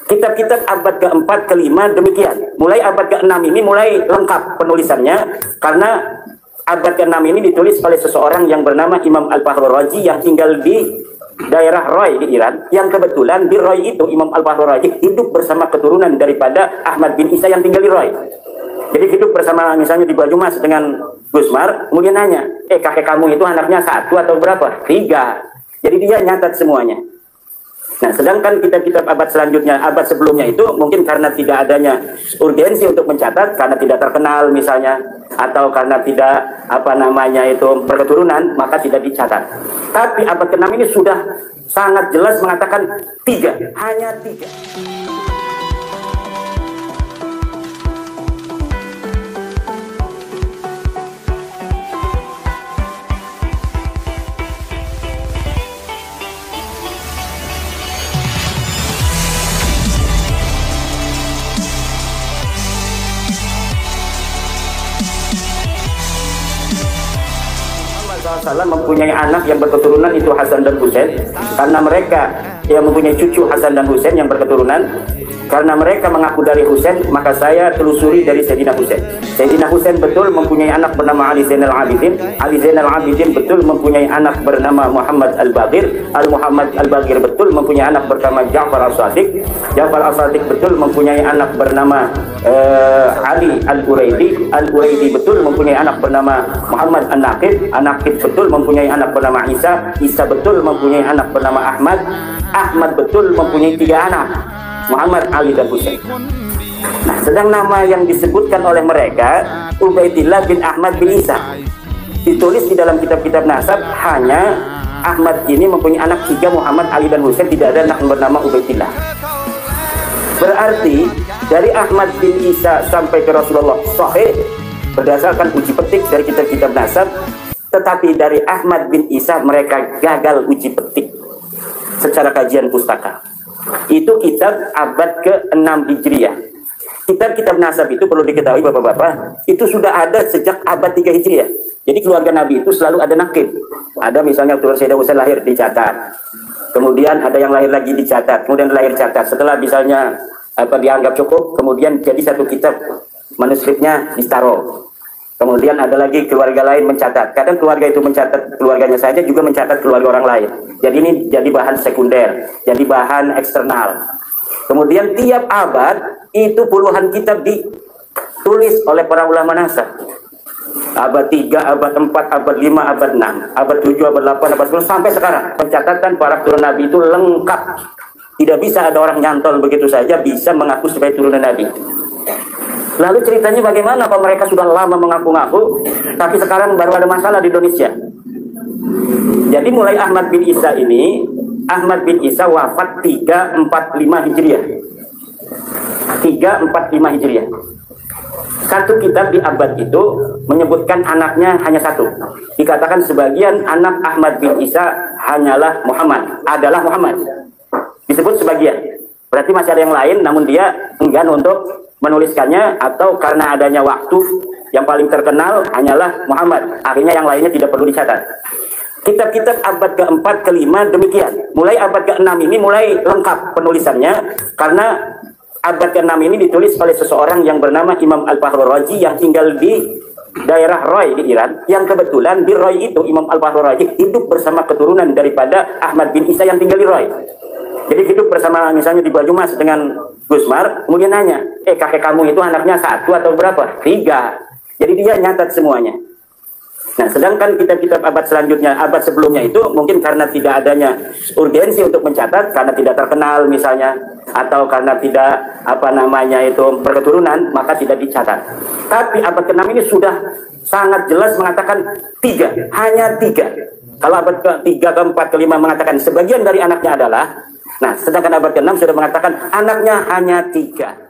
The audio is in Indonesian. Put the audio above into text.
Kitab-kitab abad ke-4, ke-5 demikian. Mulai abad ke-6 ini mulai lengkap penulisannya, karena abad ke-6 ini ditulis oleh seseorang yang bernama Imam Al-Fakhrur Razi yang tinggal di daerah Roy di Iran, yang kebetulan di Roy itu Imam Al-Fakhrur Razi hidup bersama keturunan daripada Ahmad bin Isa yang tinggal di Roy. Jadi hidup bersama misalnya di Banyumas dengan Gusmar, kemudian nanya, kakek kamu itu anaknya 1 atau berapa? 3. Jadi dia nyatat semuanya. Nah, sedangkan kitab-kitab abad selanjutnya, abad sebelumnya itu mungkin karena tidak adanya urgensi untuk mencatat, karena tidak terkenal misalnya, atau karena tidak berketurunan, maka tidak dicatat. Tapi abad ke-6 ini sudah sangat jelas mengatakan 3, hanya 3. Rasulullah mempunyai anak yang berketurunan itu Hasan dan Husain, karena mereka yang mempunyai cucu Hasan dan Husain yang berketurunan, karena mereka mengaku dari Husain, maka saya telusuri dari Sayyidina Husain. Sayyidina Husain betul mempunyai anak bernama Ali Zainal Abidin. Ali Zainal Abidin betul mempunyai anak bernama Muhammad Al-Baqir. Muhammad Al-Baqir betul mempunyai anak bernama Ja'far As-Shadiq. Ja'far As-Shadiq betul mempunyai anak bernama Ali Al-Uraidi. Al-Uraidi betul mempunyai anak bernama Muhammad An-Naqib. An-Naqib betul mempunyai anak bernama Isa. Isa betul mempunyai anak bernama Ahmad. Ahmad betul mempunyai 3 anak, Muhammad, Ali, dan Husain. Nah, sedang nama yang disebutkan oleh mereka Ubaidillah bin Ahmad bin Isa, ditulis di dalam kitab-kitab nasab hanya Ahmad ini mempunyai anak 3, Muhammad, Ali, dan Husain, tidak ada anak bernama Ubaidillah. Berarti dari Ahmad bin Isa sampai ke Rasulullah sahih berdasarkan uji petik dari kitab-kitab nasab, tetapi dari Ahmad bin Isa mereka gagal uji petik secara kajian pustaka. Itu kitab abad ke-6 Hijriah. Kitab-kitab nasab itu perlu diketahui bapak-bapak, itu sudah ada sejak abad 3 Hijriah. Jadi keluarga Nabi itu selalu ada nakib. Ada misalnya waktu Sayyidina Husain lahir dicatat, kemudian ada yang lahir lagi dicatat, kemudian lahir catat. Setelah misalnya dianggap cukup, kemudian jadi satu kitab, manuskripnya ditaruh. Kemudian ada lagi keluarga lain mencatat. Kadang keluarga itu mencatat keluarganya saja, juga mencatat keluarga orang lain. Jadi ini jadi bahan sekunder, jadi bahan eksternal. Kemudian tiap abad itu puluhan kitab ditulis oleh para ulama nasab. Abad 3, abad 4, abad 5, abad 6, abad 7, abad 8, abad 10, sampai sekarang. Pencatatan para turun Nabi itu lengkap. Tidak bisa ada orang nyantol begitu saja bisa mengaku sebagai turunan Nabi. Lalu ceritanya bagaimana? Apa mereka sudah lama mengaku-ngaku, tapi sekarang baru ada masalah di Indonesia? Jadi mulai Ahmad bin Isa ini, Ahmad bin Isa wafat 345 Hijriah. 345 Hijriah. Satu kitab di abad itu menyebutkan anaknya hanya 1. Dikatakan sebagian anak Ahmad bin Isa hanyalah Muhammad, adalah Muhammad. Disebut sebagian. Berarti masih ada yang lain, namun dia enggan untuk menuliskannya, atau karena adanya waktu yang paling terkenal hanyalah Muhammad, akhirnya yang lainnya tidak perlu dicatat. Kitab-kitab abad ke-4, ke-5 demikian. Mulai abad ke-6 ini mulai lengkap penulisannya, karena abad ke-6 ini ditulis oleh seseorang yang bernama Imam Al-Fakhrur Razi yang tinggal di daerah Roy di Iran, yang kebetulan di Roy itu Imam Al-Fakhrur Razi hidup bersama keturunan daripada Ahmad bin Isa yang tinggal di Roy. Jadi hidup bersama misalnya di Banyumas dengan Gusmar, kemudian nanya, kakek kamu itu anaknya 1 atau berapa? 3. Jadi dia nyatat semuanya. Nah, sedangkan kitab-kitab abad selanjutnya, abad sebelumnya itu mungkin karena tidak adanya urgensi untuk mencatat, karena tidak terkenal misalnya, atau karena tidak berketurunan, maka tidak dicatat. Tapi abad ke-6 ini sudah sangat jelas mengatakan 3, hanya 3. Kalau abad ke-3, ke-4, ke-5 mengatakan sebagian dari anaknya adalah, nah sedangkan abad ke-6 sudah mengatakan anaknya hanya 3.